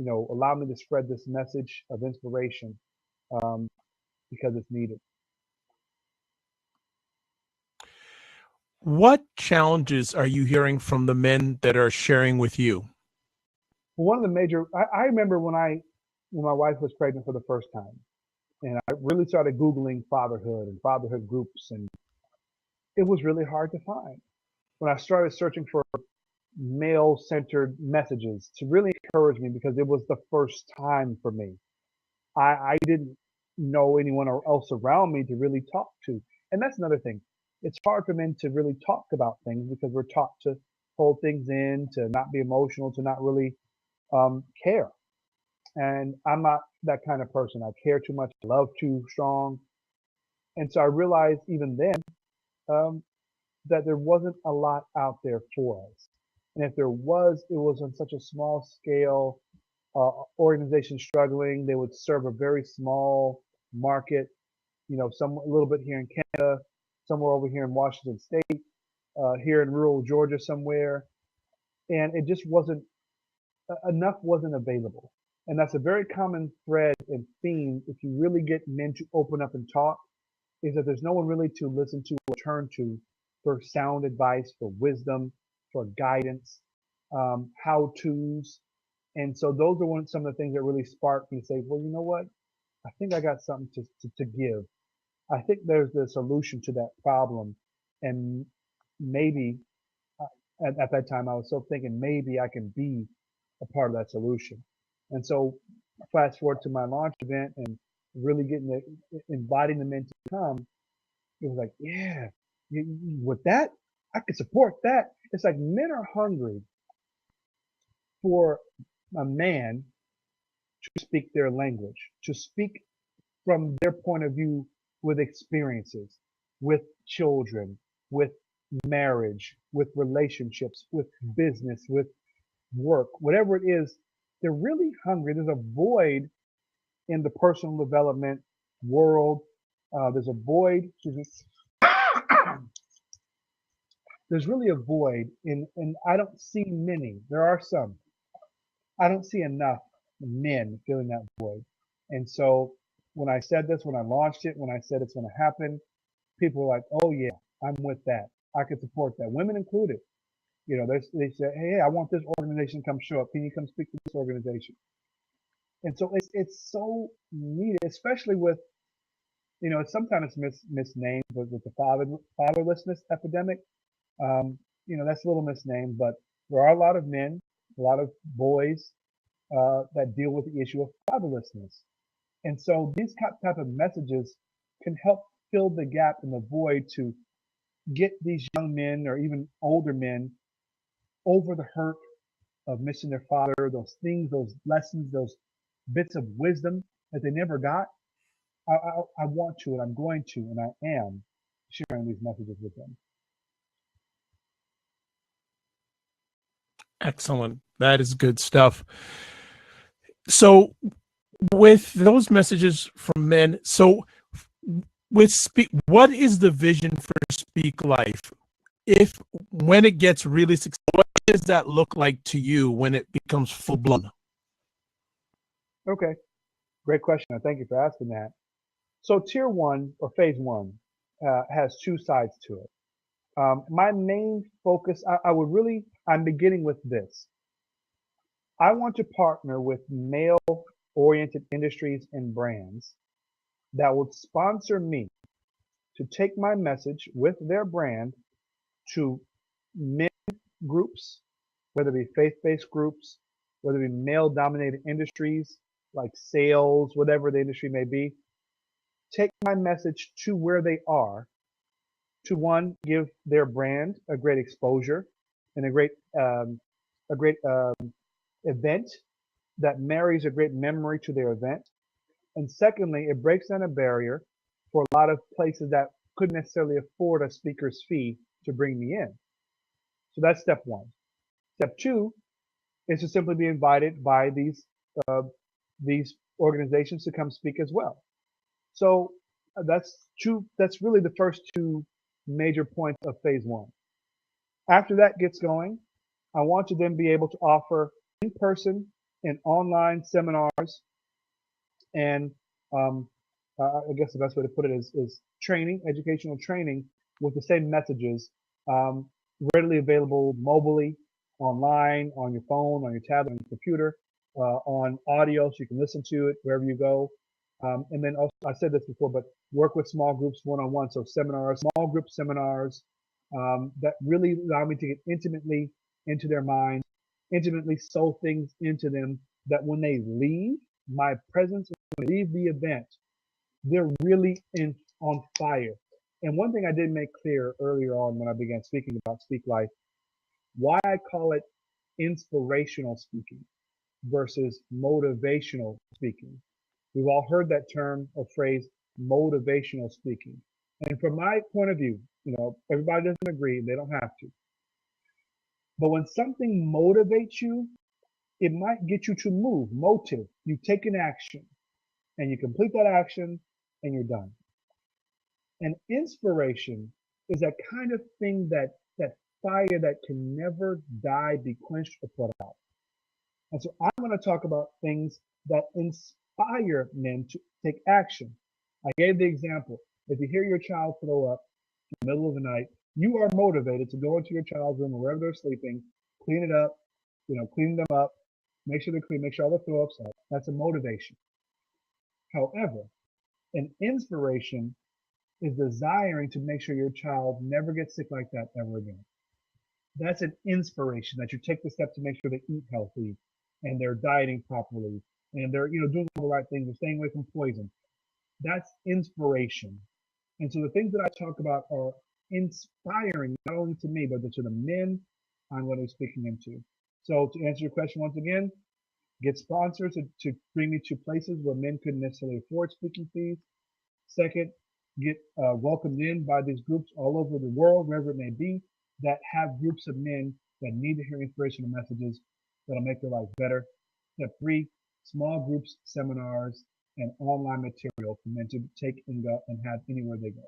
allow me to spread this message of inspiration because it's needed. What challenges are you hearing from the men that are sharing with you? One of the major, I remember when my wife was pregnant for the first time, and I really started Googling fatherhood and fatherhood groups, and it was really hard to find. When I started searching for male-centered messages to really encourage me because it was the first time for me. I didn't know anyone else around me to really talk to. And that's another thing. It's hard for men to really talk about things because we're taught to hold things in, to not be emotional, to not really care. And I'm not that kind of person. I care too much, love too strong. And so I realized even then um, that there wasn't a lot out there for us. And if there was, it was on such a small scale, organization struggling. They would serve a very small market, some a little bit here in Canada, somewhere over here in Washington State, here in rural Georgia somewhere. And it just wasn't, enough wasn't available. And that's a very common thread and theme if you really get men to open up and talk, is that there's no one really to listen to or turn to for sound advice, for wisdom, for guidance, how-tos. And so those are some of the things that really sparked me to say, well, you know what? I think I got something to give. I think there's the solution to that problem. And maybe at that time, I was still thinking maybe I can be a part of that solution. And so fast forward to my launch event and really inviting the men to come, it was like, yeah, with that, I could support that. It's like men are hungry for a man to speak their language, to speak from their point of view with experiences, with children, with marriage, with relationships, with business, with work, whatever it is, they're really hungry. There's a void in the personal development world. There's a void. There's really a void and I don't see many. There are some. I don't see enough men filling that void. And so when I said this, when I launched it, when I said it's going to happen, people were like, oh yeah, I'm with that. I could support that. Women included. They say, hey, I want this organization to come show up. Can you come speak to this organization? And so it's so needed, especially with, it's sometimes misnamed with the fatherlessness epidemic. That's a little misnamed, but there are a lot of men, a lot of boys that deal with the issue of fatherlessness. And so these type of messages can help fill the gap and the void to get these young men or even older men over the hurt of missing their father, those things, those lessons, those bits of wisdom that they never got. I want to, and I'm going to, and I am sharing these messages with them. Excellent. That is good stuff. So with those messages from men, so what is the vision for Speak Life? When it gets really successful, what does that look like to you when it becomes full blown? Okay, great question. Thank you for asking that. So tier one or phase one has two sides to it. My main focus, I'm beginning with this. I want to partner with male oriented industries and brands that would sponsor me to take my message with their brand to men groups, whether it be faith-based groups, whether it be male-dominated industries like sales, whatever the industry may be, take my message to where they are to one, give their brand a great exposure and a great event that marries a great memory to their event. And secondly, it breaks down a barrier for a lot of places that couldn't necessarily afford a speaker's fee to bring me in. So that's step one. Step two is to simply be invited by uh, these organizations to come speak as well. So that's really the first two major points of phase one. After that gets going, I want to then be able to offer in-person and online seminars and um, I guess the best way to put it is training, educational training with the same messages, um, readily available mobilely, online, on your phone, on your tablet, on your computer, on audio so you can listen to it wherever you go. And then also, I said this before, but work with small groups one-on-one. So seminars, small group seminars that really allow me to get intimately into their minds, intimately sow things into them that when they leave, my presence, when they leave the event, they're really on fire. And one thing I did make clear earlier on when I began speaking about Speak Life, why I call it inspirational speaking versus motivational speaking. We've all heard that term or phrase, motivational speaking. And from my point of view, everybody doesn't agree, they don't have to. But when something motivates you, it might get you to move, motive. You take an action and you complete that action and you're done. And inspiration is that kind of thing that fire that can never die, be quenched, or put out. And so I'm going to talk about things that inspire men to take action. I gave the example. If you hear your child throw up in the middle of the night, you are motivated to go into your child's room or wherever they're sleeping, clean it up, clean them up, make sure they're clean, make sure all the throw-ups up. That's a motivation. However, an inspiration is desiring to make sure your child never gets sick like that ever again. That's an inspiration that you take the step to make sure they eat healthy and they're dieting properly and they're doing all the right things, they're staying away from poison. That's inspiration. And so the things that I talk about are inspiring not only to me but to the men I'm going to be speaking into. So to answer your question once again, get sponsors to bring me to places where men couldn't necessarily afford speaking fees. Second, get welcomed in by these groups all over the world, wherever it may be, that have groups of men that need to hear inspirational messages that'll make their life better. Step three, small groups, seminars, and online material for men to take and go and have anywhere they go.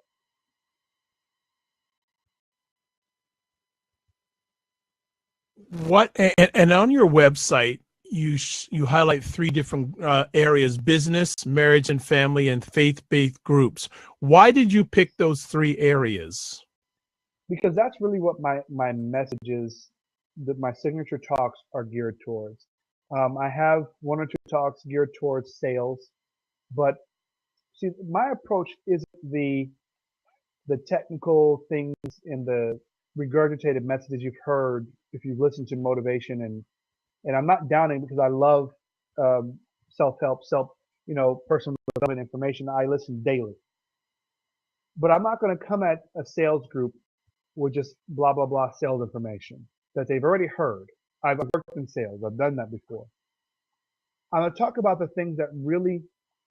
And on your website, you highlight three different areas: business, marriage and family, and faith-based groups. Why did you pick those three areas? Because that's really what my messages, that my signature talks are geared towards. I have one or two talks geared towards sales, but see, my approach isn't the technical things and the regurgitated messages you've heard if you've listened to motivation, and I'm not downing because I love self-help, personal development information. I listen daily, but I'm not going to come at a sales group with just blah blah blah sales information that they've already heard. I've worked in sales. I've done that before. I'm going to talk about the things that really,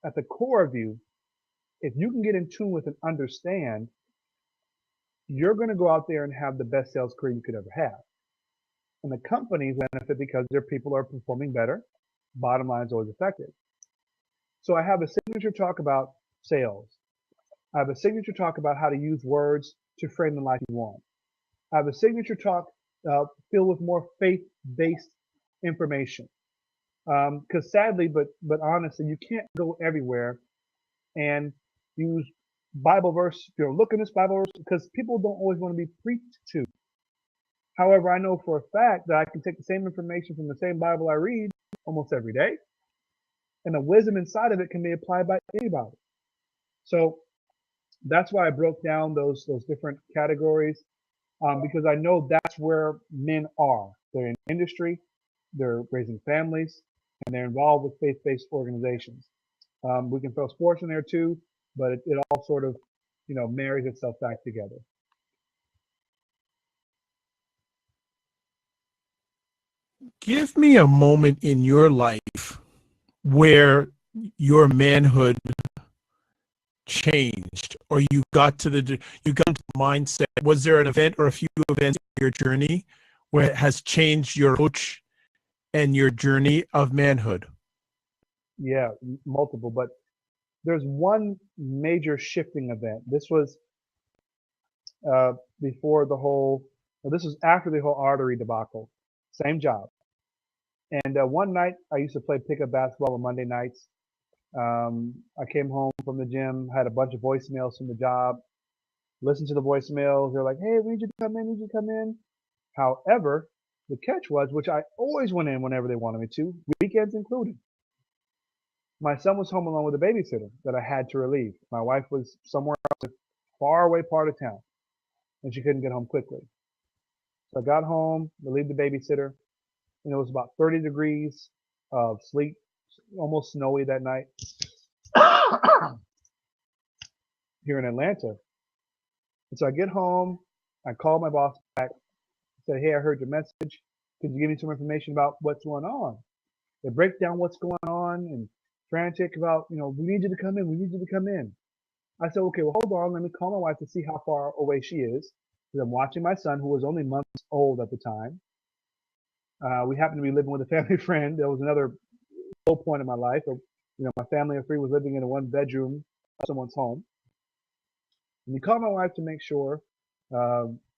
at the core of you, if you can get in tune with and understand, you're going to go out there and have the best sales career you could ever have. And the companies benefit because their people are performing better. Bottom line is always effective. So I have a signature talk about sales. I have a signature talk about how to use words to frame the life you want. I have a signature talk filled with more faith-based information. Because sadly, but honestly, you can't go everywhere and use Bible verse, look in this Bible verse, because people don't always want to be preached to. However, I know for a fact that I can take the same information from the same Bible I read almost every day, and the wisdom inside of it can be applied by anybody. So that's why I broke down those different categories, because I know that's where men are. They're in industry, they're raising families, and they're involved with faith-based organizations. We can throw sports in there too, but it all sort of, marries itself back together. Give me a moment in your life where your manhood changed, or you got to the mindset. Was there an event or a few events in your journey where it has changed your approach and your journey of manhood? Yeah, multiple, but there's one major shifting event. This was before the whole, well, this was after the whole artery debacle. Same job. And one night I used to play pickup basketball on Monday nights. I came home from the gym, had a bunch of voicemails from the job, listened to the voicemails. They're like, hey, we need you to come in, we need you to come in. However, the catch was, which I always went in whenever they wanted me to, weekends included. My son was home alone with a babysitter that I had to relieve. My wife was somewhere else, a far away part of town, and she couldn't get home quickly. So I got home, relieved the babysitter, and it was about 30 degrees of sleet, almost snowy that night here in Atlanta. And so I get home, I call my boss back, said, hey, I heard your message. Could you give me some information about what's going on? They break down what's going on and frantic about, we need you to come in, we need you to come in. I said, okay, well, hold on, let me call my wife to see how far away she is. Because I'm watching my son, who was only months old at the time. We happened to be living with a family friend. That was another low point in my life. My family of three was living in a one bedroom of someone's home. And you call my wife to make sure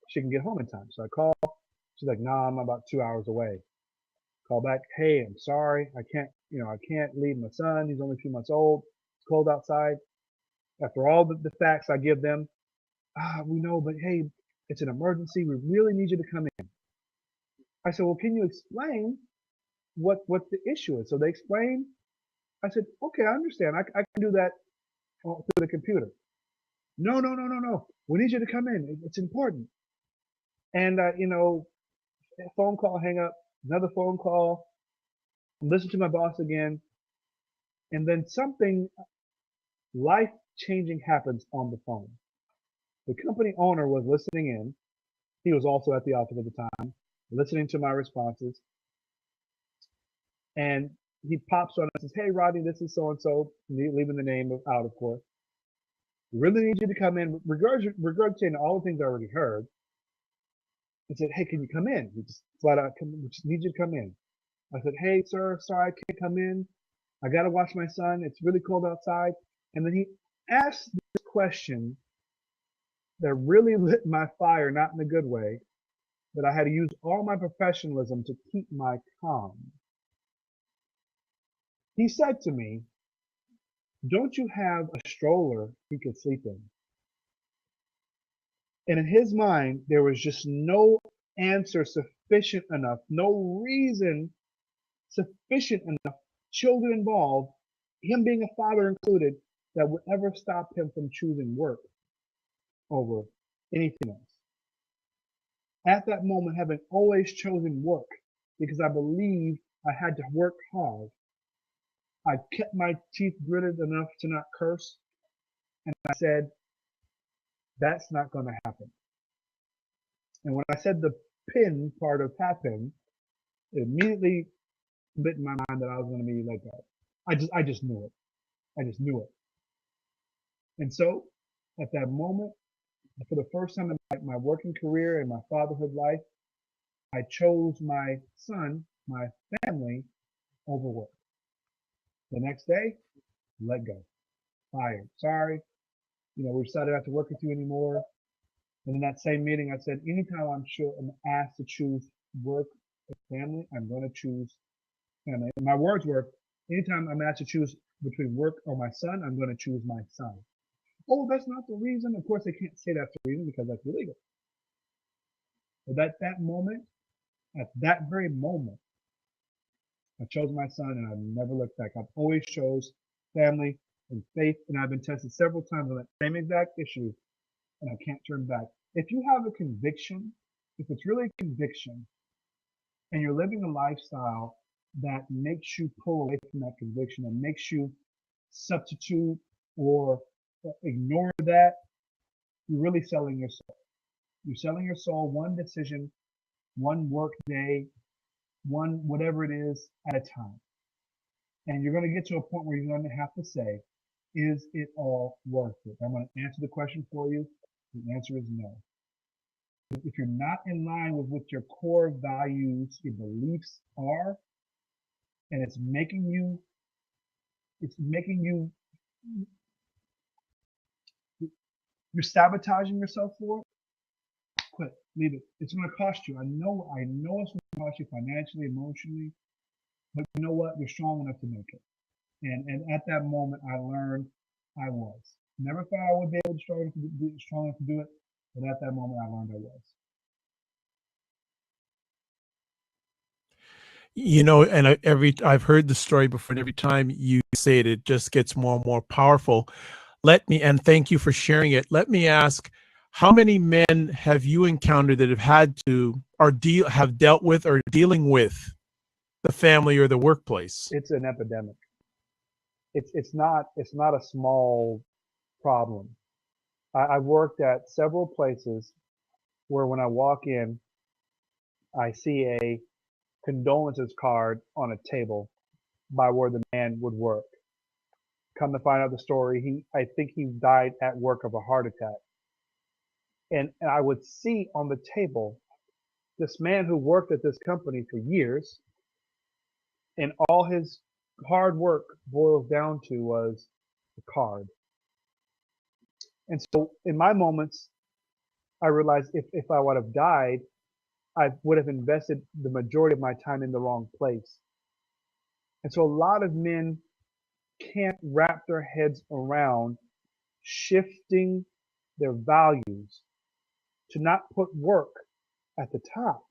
she can get home in time. So I call. She's like, nah, I'm about 2 hours away. Call back. Hey, I'm sorry. I can't leave my son. He's only a few months old. It's cold outside. After all the facts I give them, we know, but hey, it's an emergency. We really need you to come in. I said, well, can you explain what the issue is? So they explained. I said, okay, I understand. I can do that through the computer. No. We need you to come in. It's important. And, phone call, hang up, another phone call, listen to my boss again. And then something life-changing happens on the phone. The company owner was listening in. He was also at the office at the time, listening to my responses. And he pops on and says, hey, Rodney, this is so-and-so, leaving the name out, of course. We really need you to come in, regurgitating all the things I already heard. He said, hey, can you come in? We just flat out, we just need you to come in. I said, hey, sir, sorry, I can't come in. I got to watch my son. It's really cold outside. And then he asked this question that really lit my fire, not in a good way, that I had to use all my professionalism to keep my calm. He said to me, don't you have a stroller he could sleep in? And in his mind, there was just no answer sufficient enough, no reason sufficient enough, children involved, him being a father included, that would ever stop him from choosing work over anything else. At that moment, having always chosen work because I believed I had to work hard, I kept my teeth gritted enough to not curse, and I said, that's not going to happen. And when I said the pin part of happen, it immediately lit in my mind that I was going to be like that. I just knew it. I just knew it. And so at that moment, for the first time in my working career and my fatherhood life, I chose my son, my family, over work. The next day, let go. Fired. Sorry. We decided not to work with you anymore. And in that same meeting, I said, anytime I'm asked to choose work or family, I'm going to choose family. And my words were, anytime I'm asked to choose between work or my son, I'm going to choose my son. Oh, that's not the reason. Of course, they can't say that's the reason because that's illegal. But at that very moment, I chose my son and I've never looked back. I've always chose family and faith, and I've been tested several times on that same exact issue, and I can't turn back. If you have a conviction, if it's really a conviction, and you're living a lifestyle that makes you pull away from that conviction and makes you substitute or ignore that, you're really selling your soul. You're selling your soul one decision, one work day, one whatever it is at a time. And you're going to get to a point where you're going to have to say, is it all worth it? I'm going to answer the question for you. The answer is no. If you're not in line with what your core values, your beliefs are, and it's making you, you're sabotaging yourself for it, quit, leave it. It's going to cost you. I know it's going to cost you financially, emotionally, but you know what? You're strong enough to make it. And at that moment, I learned I was. Never thought I would be able to be strong enough to do it, but at that moment, I learned I was. You know, and I've heard the story before, and every time you say it, it just gets more and more powerful. And thank you for sharing it. Let me ask, how many men have you encountered that have had to or have dealt with or dealing with the family or the workplace? It's an epidemic. It's not a small problem. I've worked at several places where when I walk in, I see a condolences card on a table by where the man would work. Come to find out the story, I think he died at work of a heart attack. And I would see on the table this man who worked at this company for years, and all his hard work boils down to was the card. And so in my moments, I realized if I would have died, I would have invested the majority of my time in the wrong place. And so a lot of men can't wrap their heads around shifting their values to not put work at the top.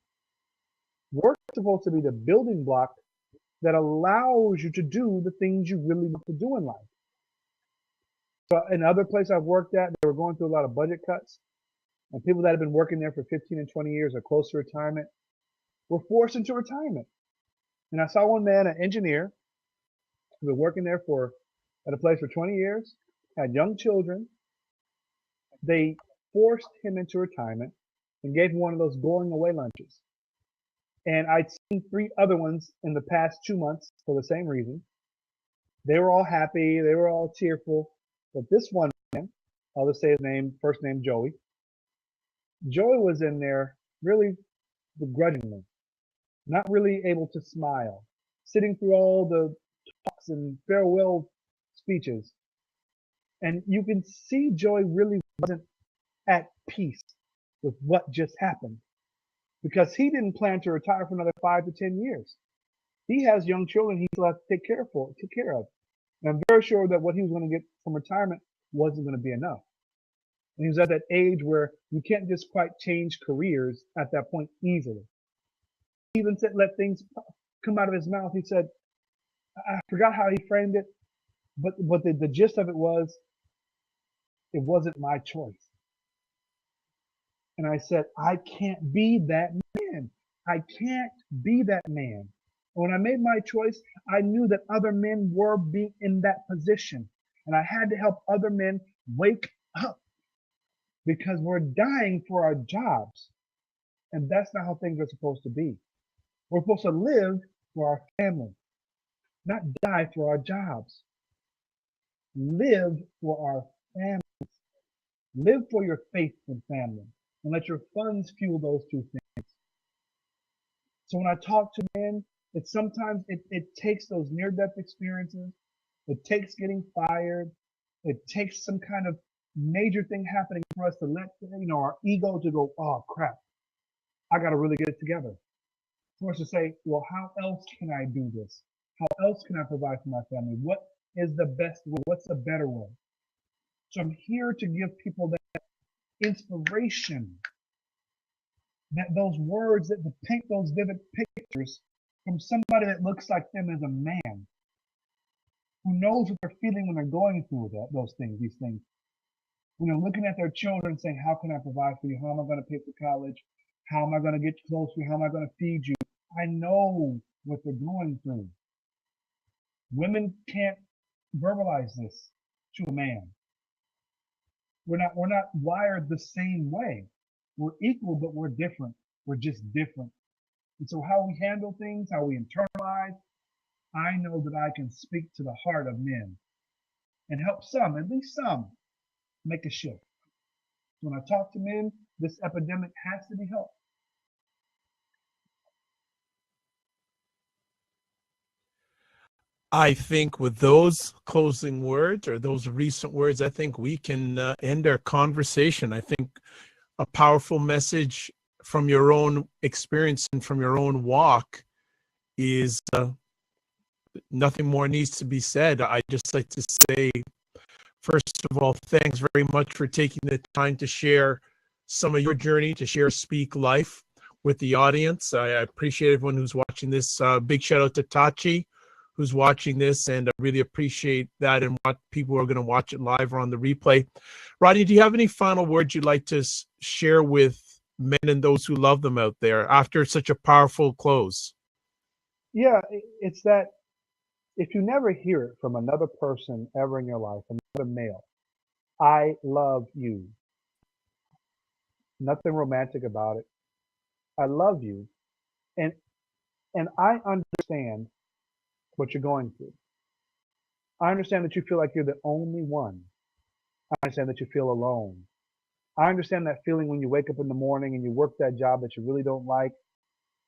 Work is supposed to be the building block that allows you to do the things you really want to do in life. But in other places I've worked at, they were going through a lot of budget cuts, and people that have been working there for 15 and 20 years or close to retirement were forced into retirement. And I saw one man, an engineer, who had been working there at a place for 20 years, had young children. They forced him into retirement and gave him one of those going away lunches. And I'd seen 3 other ones in the past 2 months for the same reason. They were all happy. They were all cheerful. But this one man, I'll just say his name, first name Joey. Joey was in there really begrudgingly, not really able to smile, sitting through all the talks and farewell speeches. And you can see Joey really wasn't at peace with what just happened because he didn't plan to retire for another 5 to 10 years. He has young children he still has to take care of. And I'm very sure that what he was going to get from retirement wasn't going to be enough. And he was at that age where you can't just quite change careers at that point easily. He even said, let things come out of his mouth. He said, I forgot how he framed it, but the gist of it was, it wasn't my choice. And I said, I can't be that man. I can't be that man. When I made my choice, I knew that other men were being in that position. And I had to help other men wake up because we're dying for our jobs. And that's not how things are supposed to be. We're supposed to live for our family, not die for our jobs. Live for our family. Live for your faith and family and let your funds fuel those two things. So when I talk to men, sometimes it takes those near-death experiences. It takes getting fired. It takes some kind of major thing happening for us to let our ego to go, oh crap, I got to really get it together. For us to say, well, how else can I do this? How else can I provide for my family? What is the best way? What's the better way? So I'm here to give people that inspiration, that those words that paint those vivid pictures from somebody that looks like them as a man, who knows what they're feeling when they're going through those things, these things. When they're looking at their children saying, how can I provide for you? How am I going to pay for college? How am I going to get close to you? How am I going to feed you? I know what they're going through. Women can't verbalize this to a man. We're not wired the same way. We're equal, but we're different. We're just different. And so how we handle things, how we internalize, I know that I can speak to the heart of men and help some, at least some, make a shift. When I talk to men, this epidemic has to be helped. I think with those closing words or those recent words, I think we can end our conversation. I think a powerful message from your own experience and from your own walk is nothing more needs to be said. I just like to say, first of all, thanks very much for taking the time to share some of your journey, to share Speak Life with the audience. I appreciate everyone who's watching this. Big shout out to Tachi, who's watching this, and I really appreciate that and what people are going to watch it live or on the replay. Rodney, do you have any final words you'd like to share with men and those who love them out there after such a powerful close? Yeah, it's that if you never hear it from another person ever in your life, another male, I love you. Nothing romantic about it. I love you. And I understand what you're going through. I understand that you feel like you're the only one. I understand that you feel alone. I understand that feeling when you wake up in the morning and you work that job that you really don't like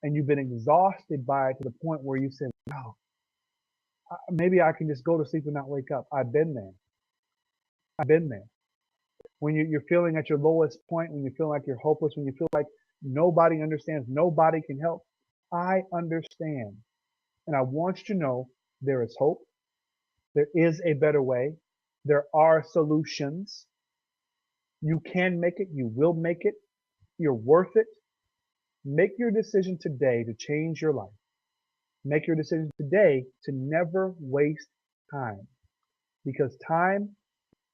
and you've been exhausted by it to the point where you say, wow, maybe I can just go to sleep and not wake up. I've been there. I've been there. When you're feeling at your lowest point, when you feel like you're hopeless, when you feel like nobody understands, nobody can help, I understand. And I want you to know there is hope. There is a better way. There are solutions. You can make it. You will make it. You're worth it. Make your decision today to change your life. Make your decision today to never waste time, because time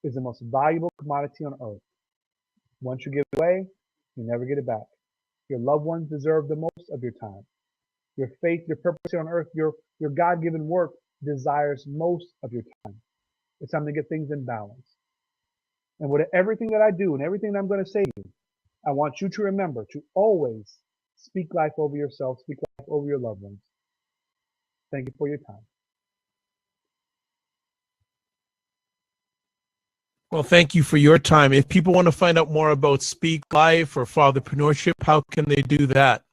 is the most valuable commodity on earth. Once you give it away, you never get it back. Your loved ones deserve the most of your time. Your faith, your purpose here on earth, your God-given work desires most of your time. It's time to get things in balance. And with everything that I do and everything that I'm going to say to you, I want you to remember to always speak life over yourself, speak life over your loved ones. Thank you for your time. Well, thank you for your time. If people want to find out more about Speak Life or Fatherpreneurship, how can they do that?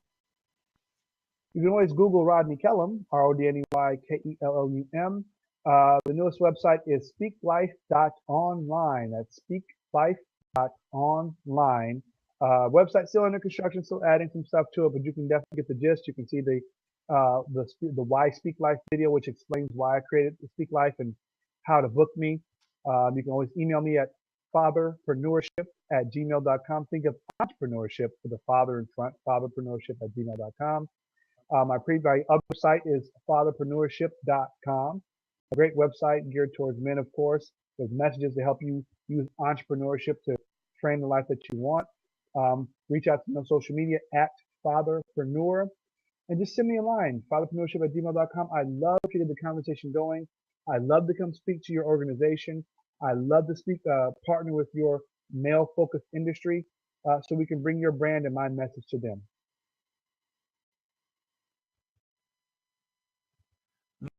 You can always Google Rodney Kellum, RODNEYKELLUM. The newest website is speaklife.online. That's speaklife.online. Website still under construction, still adding some stuff to it, but you can definitely get the gist. You can see the Why Speak Life video, which explains why I created the Speak Life and how to book me. You can always email me at fatherpreneurship@gmail.com. Think of entrepreneurship with the father in front, fatherpreneurship@gmail.com. My other site is fatherpreneurship.com, a great website geared towards men, of course, with messages to help you use entrepreneurship to frame the life that you want. Reach out to me on social media at Fatherpreneur, and just send me a line, fatherpreneurship@gmail.com. I love to get the conversation going. I love to come speak to your organization. I love to partner with your male-focused industry so we can bring your brand and my message to them.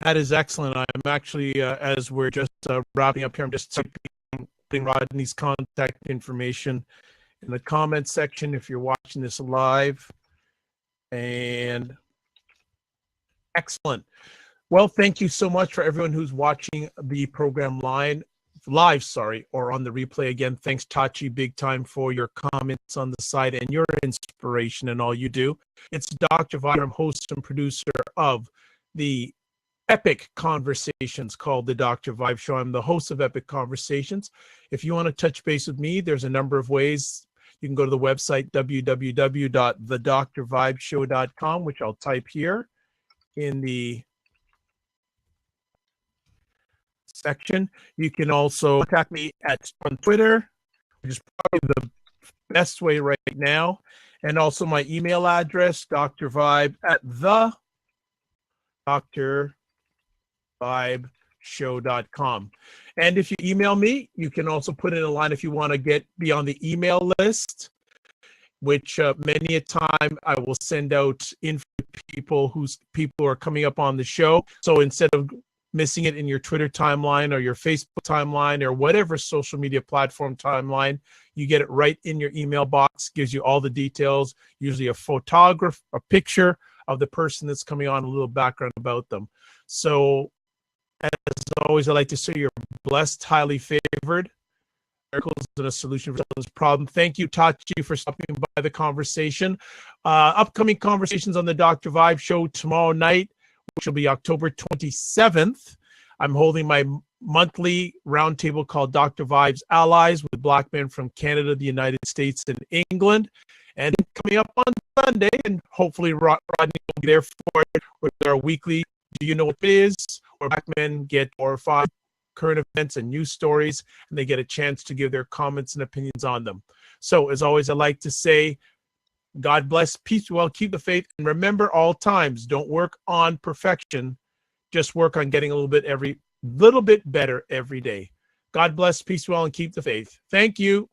That is excellent. I'm actually, as we're just wrapping up here, I'm just putting Rodney's contact information in the comment section if you're watching this live. And excellent. Well, thank you so much for everyone who's watching the program live, or on the replay. Again, thanks, Tachi, big time for your comments on the side and your inspiration and all you do. It's Dr. Vider, host and producer of the Epic Conversations called The Dr. Vibe Show. I'm the host of Epic Conversations. If you want to touch base with me, there's a number of ways. You can go to the website, www.thedrvibeshow.com, which I'll type here in the section. You can also contact me on Twitter, which is probably the best way right now. And also my email address, drvibe@thedrvibeshow.com. And if you email me, you can also put in a line if you want to be on the email list, which many a time I will send out info to people whose people are coming up on the show. So instead of missing it in your Twitter timeline or your Facebook timeline or whatever social media platform timeline, you get it right in your email box, gives you all the details, usually a picture of the person that's coming on, a little background about them. So as always, I like to say you're blessed, highly favored. Miracles and a solution for this problem. Thank you, Tachi, for stopping by the conversation. Upcoming conversations on the Dr. Vibe Show tomorrow night, which will be October 27th. I'm holding my monthly roundtable called Dr. Vibe's Allies with Black men from Canada, the United States, and England. And coming up on Sunday, and hopefully Rodney will be there for it, with our weekly Do You Know What It Is, where Black men get 4 or 5 current events and news stories, and they get a chance to give their comments and opinions on them. So as always, I like to say, God bless, peace, well, keep the faith, and remember all times, don't work on perfection, just work on getting a little bit better every day. God bless, peace, well, and keep the faith. Thank you.